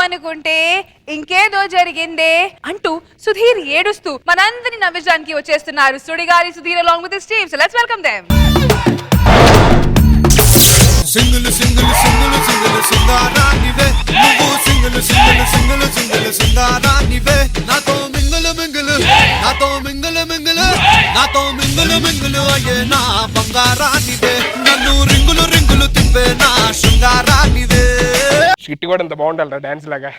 అనుకుంటే ఇంకేదో జరిగిందే అంటూ సుధీర్ ఏడుస్తూ మనందరిని నవ్వించడానికి వచ్చేస్తున్నారు Sudigali Sudheer along with his team. So let's welcome them. Single single single single సింగారానివే నువ్వు సింగిల్ సింగిల్ సింగిల్ సింగిల్ సింగారానివే నాతో మింగిల్ మింగిల్ నాతో మింగిల్ మింగిల్ నాతో మింగిల్ మింగిల్ అయ్యే నా బంగారానివే నన్ను రింగులు రింగులు తిప్పే నా శృంగారానివే. షిట్టి కూడా ఇంత బాగుంటారా డాన్స్ లాగా?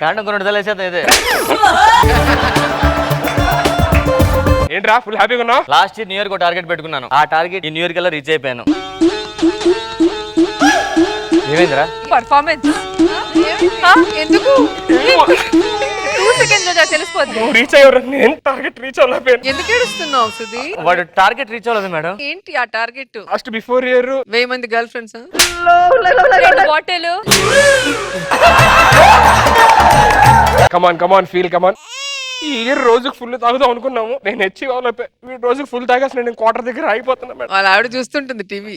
ఏంట్రా ఫుల్ హ్యాపీగా ఉన్నావు? Last year new year target పెట్టుకున్నాను. ఆ టార్గెట్ ఈ న్యూ ఇయర్ కల్లా రీచ్ అయిపోయాను. ఏమైందిరా పర్ఫార్మెన్స్ ఎందుకు 2 seconds లో తెలిసిపోద్ది. రీచ్ అయ్యారు, నేను టార్గెట్ రీచ్ అవ్వలేకపోయాను. ఎందుకు ఏడుస్తున్నావు సుధీర్? వాడు టార్గెట్ రీచ్ అవ్వలేదు మేడం. ఏంటి ఆ టార్గెట్? లాస్ట్ బిఫోర్ ఇయర్ 1000 మంది గర్ల్ ఫ్రెండ్స్, బాటిల్. కమాన్ ఫీల్ కమాన్. ఈ ఇయర్ రోజుకు ఫుల్ తాగుదాం అనుకున్నాము, నేను హెచ్చి అవ్వలేకపోయా. రోజుకు ఫుల్ తాగేసి నేను క్వార్టర్ దగ్గర ఆగిపోతున్నా మేడం. వాళ్ళ ఆవిడ చూస్తుంటుంది టీవీ.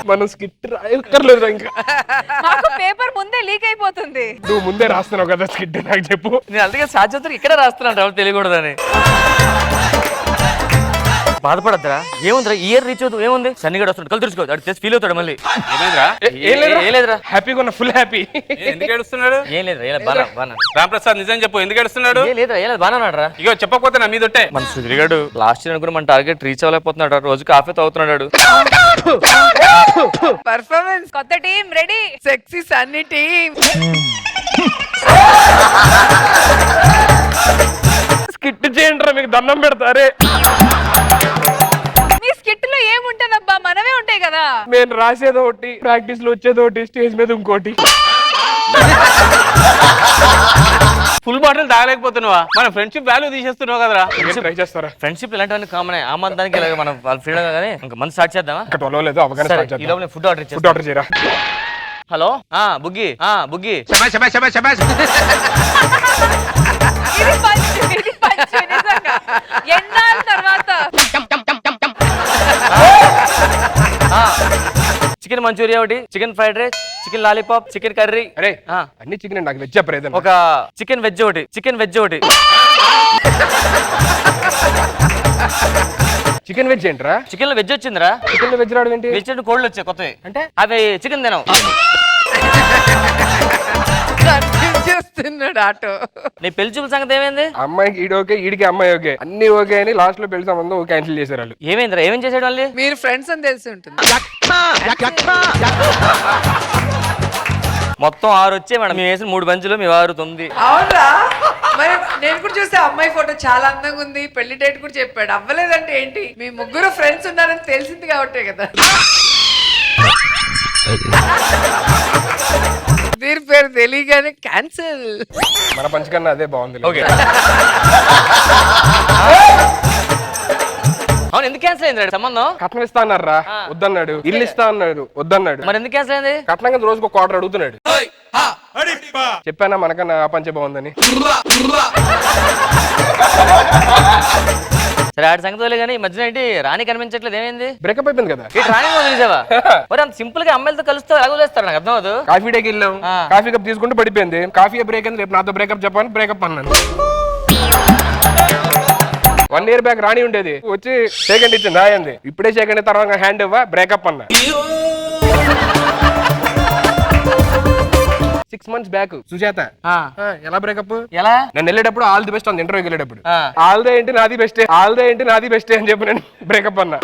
మనం స్కిట్ రాయక్కర్లేదు ఇంకా. మాకు పేపర్ ముందే లీక్ అయిపోతుంది. నువ్వు ముందే రాస్తున్నావు కదా స్కిట్, నాకు చెప్పు. నేను అందుకే సాధ్యత ఇక్కడే రాస్తున్నాను ఎవరు తెలియకూడదని. బాధపడద్దురా, ఏముందిరా ఇయర్ రీచ్ అవుతుంది, ఏముంది సన్నిగడ వస్తాడు కళ్ళు తెరుచుకో, అటు ఫీల్ అవుతాడు మళ్ళీ. ఏం లేదురా, హ్యాపీగా ఉన్నా, ఫుల్ హ్యాపీ. ఎందుకు ఏడుస్తున్నాడు? ఏం లేదురా బాగా. రాంప్రసాద్ నిజం చెప్పు, ఎందుకు ఏడుస్తున్నాడు? లేదురా ఏం లేదు బాగా ఉన్నాడు. ఇగో చెప్పకపోతే నా మీదొట్టే. మన సుధీర్గాడు లాస్ట్ ఇయర్ అనుకుని మన టార్గెట్ రీచ్ అవ్వలేకపోతున్నాడు, రోజు కాఫీ తాగుతున్నాడు. పర్ఫార్మెన్స్ కొత్త team ready, sexy Sunny team. Skit చేయండి, మీకు దండం పెడతారే. మీ స్కిట్ లో ఏముంటదబ్బా, మనమే ఉంటాయి కదా. నేను రాసేది ఒకటి, ప్రాక్టీస్ లో వచ్చేది ఒకటి, స్టేజ్ మీద ఇంకోటి. ఫుల్ బాటిల్ తాగలేకపోతున్నావా? మన ఫ్రెండ్షిప్ వాల్యూ తీసేస్తున్నావు కదరా. ట్రై చేస్తారా? ఫ్రెండ్షిప్ ఇలాంటివన్నీ కామన్. ఆ మందానికి ఇలాగ మనం వాళ్ళ ఫ్రీడమ్ కానీ ఇంకా మంది స్టార్ట్ చేద్దామా? ఇంకా టొలవలేదు, అవగానే స్టార్ట్ చేద్దాం. ఈ లోపల ఫుడ్ ఆర్డర్ ఫుడ్ ఆర్డర్ చేయరా? హలో బుగ్గి బుగ్గి. ఇది పంచ్ నిజంగా ఎన్నాళ్ళ తర్వాత. చికెన్ మంచూరియా ఒకటి, chicken fried rice, chicken lollipop, chicken curry. అరే అన్ని చికెన్, నాకు వెజ్ చెప్పలేదు. ఒక చికెన్ వెజ్ ఒకటి, చికెన్ వెజ్ ఒకటి. చికెన్ వెజ్ ఏంట్రా? చికెన్ లో వెజ్ వచ్చిందిరా. చికెన్ లో వెజ్ రావడం ఏంటి? వెజ్ కోళ్ళు వచ్చాయి కొత్తవి, అంటే అవి చికెన్ తినవు. చేస్తున్నాడు ఆటో. నీ పెళ్లి చూపుల సంగతి ఏమైంది? అమ్మాయికి ఈడు ఓకే, ఈడికి అమ్మాయి ఓకే, అన్ని ఓకే అని లాస్ట్ లో పెళ్లి సంబంధం క్యాన్సిల్ చేశారు వాళ్ళు. ఏమైందిరా, ఏమేం చేసాడు వాళ్ళు? మీరు ఫ్రెండ్స్ అని తెలిసి ఉంటుంది. మొత్తం 6 వచ్చాయి మేడం, మేము వేసిన 3 బంచులు, మీ 6 9. అవునా? మరి నేను కూడా చూస్తే అమ్మాయి ఫోటో చాలా అందంగా ఉంది, పెళ్లి డేట్ కూడా చెప్పాడు. అవ్వలేదంటే ఏంటి? మీ ముగ్గురు ఫ్రెండ్స్ ఉన్నారని తెలిసింది కాబట్టే కదా. దీని పేరు తెలియగానే క్యాన్సిల్. మన పంచ కన్నా అదే బాగుంది. అవును, ఎందుకు క్యాన్సిల్ అయింది సంబంధం? కట్నం ఇస్తా అన్నారా, వద్దన్నాడు. ఇల్లు ఇస్తా అన్నాడు, వద్దన్నాడు. మరి ఎందుకు క్యాన్సిల్ అయింది? కట్నం కింద రోజుకు ఒక ఆర్డర్ అడుగుతున్నాడు. చెప్పానా మనకన్నా ఆ పంచే బాగుందని. సరే ఆడి సంగతి వదిలే కానీ ఈ మధ్యన ఏంటి రాణి కనిపించట్లేదు, ఏమైంది? బ్రేకప్ అయిపోయింది కదా. రాణి వదిలేసావా? మరి అంత సింపుల్ గా అమ్మాయిలతో కలుస్తూ ఎలా వదిలేస్తారు, నాకు అర్థం అవదు. కాఫీ డేకి వెళ్ళాం, కాఫీ కప్ తీసుకుంటూ పడిపోయింది. కాఫీ బ్రేక్ అయింది, రేపు నాతో బ్రేకప్ చెప్పాను, బ్రేకప్ అన్నాను. 1 year బ్యాక్ రాణి ఉండేది, వచ్చి సెకండ్ ఇచ్చింది, రాయంది. ఇప్పుడే సెకండ్ తర్వాత హ్యాండ్ ఇవ్వ, బ్రేకప్ అన్నా. 6 months బ్యాక్ సుజాత ఎలా బ్రేకప్, ఎలా? నేను వెళ్ళేటప్పుడు ఆల్ ది బెస్ట్ అంది, ఇంటర్వ్యూకి వెళ్ళేటప్పుడు. ఆల్ దే ఏంటి నాది బెస్ట్, ఆల్ దే ఏంటి నాది బెస్ట్ అని చెప్పి నేను బ్రేకప్ అన్నా.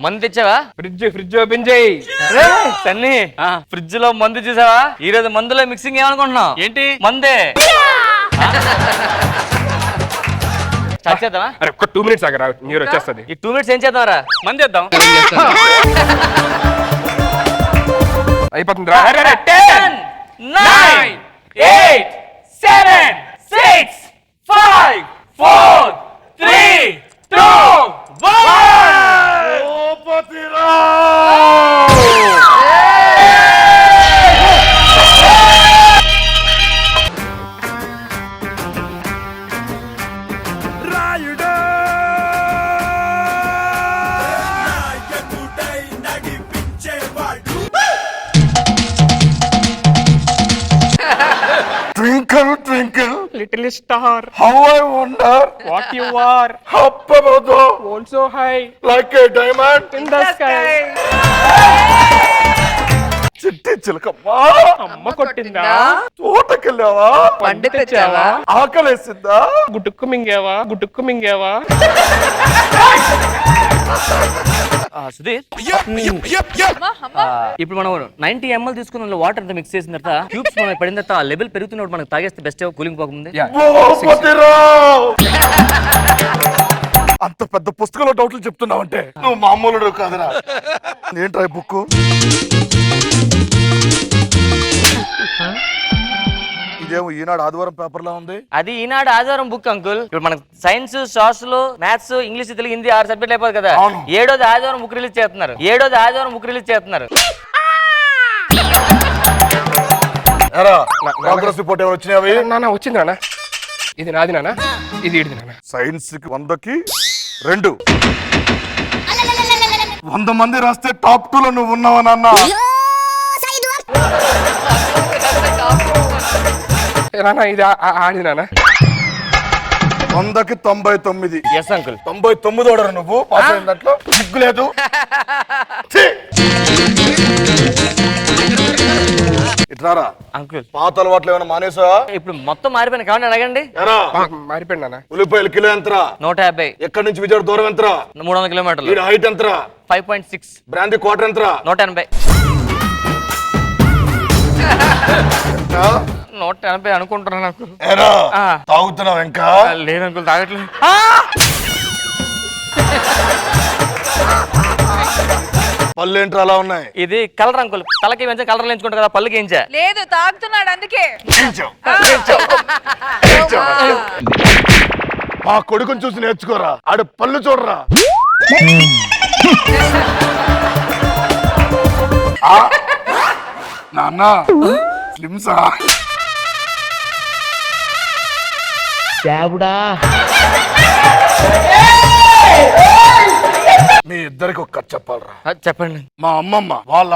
మందు తెచ్చావా? ఫ్రిడ్జ్ ఓపెన్ చేయి. సన్నీ, ఫ్రిడ్జ్ లో మందు చూసావా? ఈ రోజు మందులో మిక్సింగ్ ఏమనుకుంటున్నావు? ఏంటి? మందే. స్టార్ట్ చేద్దామా? అరే ఒక 2 minutes ఆగరా, మీరు వచ్చేస్తుంది. ఈ 2 minutes ఏం చేద్దాంరా? మంది చేద్దాం. అయిపోతుంది. 10 9 8 7 6 5 4 3 2 1. రాయుడు little star How I wonder, what you are up above the, also high like a diamond. In the sky. చిట్టి చిలకమ్మా, అమ్మ కొట్టిందా, తోటకెళ్ళావా, పండు తెచ్చావా, ఆకలేసిందా? గుటుక్కు మింగావా, గుటుక్కు మింగావా. సుధీర్ అమ్మా, అమ్మా. ఇప్పుడు మనం 90 ml తీసుకున్న వాటర్ అంతా మిక్స్ చేసిన తర్వాత క్యూబ్స్ మనం పడిన తర్వాత ఆ లెవెల్ పెరుగుతున్నప్పుడు మనకు తాగేస్తే బెస్ట్ కూలింగ్ పోకముందే. భూపతిరావ్! అంత పెద్ద పుస్తకంలో డౌట్లు చెప్తున్నావంటే నువ్వు మామూలుడు కాదురా. ఏంట్రా ఈ బుక్? ఇదేమో ఈనాడు ఆదివారం పేపర్ లా ఉంది. అది ఈనాడు ఆదివారం బుక్ అంకుల్. ఇప్పుడు మనకు science, social, maths, English, Telugu, Hindi 6 సబ్జెక్టులు అయిపోదు కదా. అవును. 7వ ఆదివారం బుక్ రిలీజ్ చేస్తున్నారు. 7వ ఆదివారం బుక్ రిలీజ్ చేస్తున్నారు. ఎరా ప్రోగ్రెస్ రిపోర్ట్ ఎవరు వచ్చినావి? నాన్న వచ్చింది నాన్న. ఇది నాది నాన్న, ఇది ఇడిది నాన్న. సైన్స్ కి 100కి 2. 100 మంది రాస్తే టాప్ 2 లో నువ్వు ఉన్నావా నాన్న? నాన్న ఇది ఆడిది నాన్న. 100కి 99. Yes uncle. 99 ఓడరు నువ్వు. పాస్ అయిన దాంట్లో సిగ్గు లేదు. ఛీ! ఇట్లారా అంకుల్ పాత అలవాట్లు ఏమైనా మానేసా? ఇప్పుడు మొత్తం మారిపోయిన కావాలి అడగండి. ఎరా మారిపోయింది నాన్న. ఉల్లిపాయలు కిలో ఎంతరా? 150. ఎక్కడి నుంచి విజయవాడ దూరం ఎంతరా? 300 కిలోమీటర్లు. ఈడ హైట్ ఎంతరా? 5.6. బ్రాందీ క్వార్టర్ ఎంతరా? 180. ఆ? 180 అనుకుంటున్నాను అంకుల్. ఏరా ఆ. తాగుతున్నావు ఇంకా? లేదు అంకుల్, తాగట్లేదు. పళ్ళు ఏంట్రా అలా ఉన్నాయి? ఇది కలర్ అంకుల్. తలకి వెంచా కలర్ లేంచుకుంటారు కదా, పళ్ళకి వేయించా. లేదు, తాగుతున్నాడు అందుకే. ఏంచావ్? ఏంచావ్? ఏంచావ్? మా కొడుకుని చూసి నేర్చుకోరా. ఆడు పళ్ళు చూడరా. ఆ? నాన్న స్లిమ్సా? మీ ఇద్దరికి ఒక కథ చెప్పాలరా. చెప్పండి. మా అమ్మమ్మ వాళ్ళ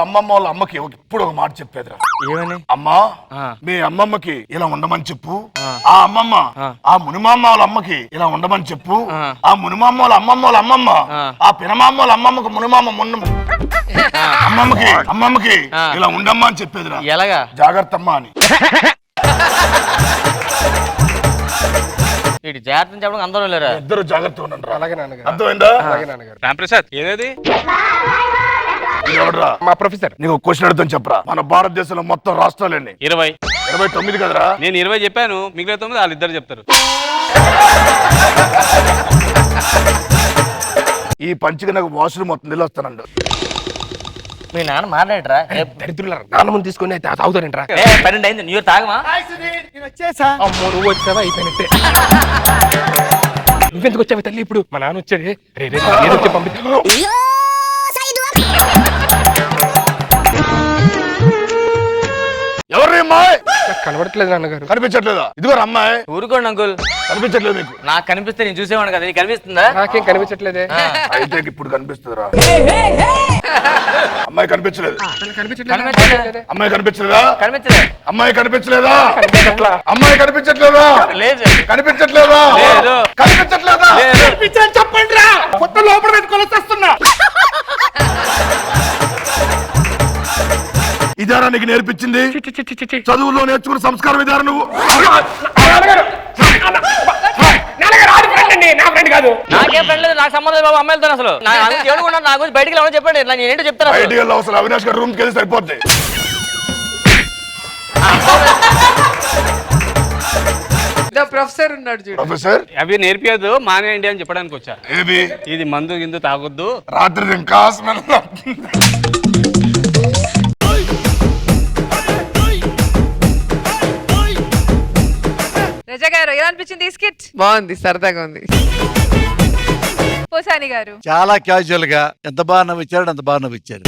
అమ్మకి ఇప్పుడు ఒక మాట చెప్పేదిరా. ఏమని? అమ్మా ఆ. మీ అమ్మమ్మకి ఇలా ఉండమని చెప్పు. ఆ. ఆ అమ్మమ్మ ఆ మునిమామ వాళ్ళ అమ్మకి ఇలా ఉండమని చెప్పు. ఆ. ఆ మునిమామ వాళ్ళ అమ్మమ్మ ఆ. ఆ పినమామ వాళ్ళ అమ్మమ్మకి మునిమామ అమ్మమ్మకి ఆ. ఇలా ఉండమ్మా అని చెప్పేదిరా. ఎలాగా? జాగ్రత్త అమ్మా అని. ఇటు జాగ్రత్త చెప్పడం అందరూ లేరా? ఇద్దరు జాగ్రత్త ఉండండి రా. అలాగే నాన్నగారు. అర్థమైందా? అలాగే నాన్నగారు. రాంప్రసాద్ ఏదేది? ఎవడ్రా? మా ప్రొఫెసర్. నీకు క్వశ్చన్ అడుగుతాను చెప్పరా. మన భారతదేశంలో మొత్తం రాష్ట్రాలండి 20. 29 కదరా? నేను 20 చెప్పాను, మిగిలిన 9 వాళ్ళిద్దరు చెప్తారు. ఈ పంచికి నాకు వాష్రూమ్ మొత్తం నీళ్ళు వస్తానండి. మీ నాన్న మాట్లాడరా? దరిద్రుల నాన్న ముందు తీసుకుని అయితే తాగుతారంటరా. 12 అయింది. న్యూ ఇయర్ తాగమా? అమ్మో నువ్వు వచ్చావా అయిపోయినట్టే. నువ్వెందుకు వచ్చావు తల్లి ఇప్పుడు? మా నాన్న వచ్చాడు. రే రే ఏదో వచ్చి పంపి. ఎవరు అమ్మాయి? నాకు కనబడట్లేదు నాన్నగారు. కనిపించట్లేదా? ఇదిగో అమ్మాయి. ఊరుకోండి అంకుల్. కనిపించట్లేదు మీకు? నాకు కనిపిస్తే నేను చూసేవాడు కదా, నీకు కనిపిస్తుందా? నాకేం కనిపించట్లేదే. అయితే ఇప్పుడు కనిపిస్తుందిరా. అమ్మాయి కనిపించలేదు. కనిపించట్లేదా? అమ్మాయి కనిపించలేదా? కనిపించలేదు. అమ్మాయి కనిపించలేదా? కనిపించట్లా. అమ్మాయి కనిపించట్లేదా? లేదు. కనిపించట్లేదా? లేదు. కనిపించట్లేదా? లేదు. చెప్పండి రా. కొత్త లోపల పెట్టుకొని వస్తున్నా. ఇదారా నీకు నేర్పించింది? చదువులో నేర్చుకున్న సంస్కారం ఇదారా నువ్వు? నాకేం ఫ్రెండ్ లేదు, నాకు సంబంధం లేదు బాబు అమ్మాయిలతో. అసలు నా గురించి బయటికి వెళ్ళమని చెప్పండి, నేను ఏంటో చెప్తాను. అసలు. బయటికి వెళ్ళి అసలు అవినాష్ గారి రూమ్కి వెళ్ళి సరిపోద్ది. ప్రొఫెసర్ ఉన్నాడు చూడు. ప్రొఫెసర్ అవి నేర్పియద్దు, మానేయండి అని చెప్పడానికి వచ్చా. ఏబి ఇది మందు గిందు తాగొద్దు. రాత్రి ఇంకా స్మెల్. రజా గారు ఎలా అనిపించింది ఈ స్కిట్? బాగుంది, సరదాగా ఉంది. పోసాని గారు చాలా క్యాజువల్ గా ఎంత బాగా నవ్విచ్చారు, అంత బాగా నవ్విచ్చారు.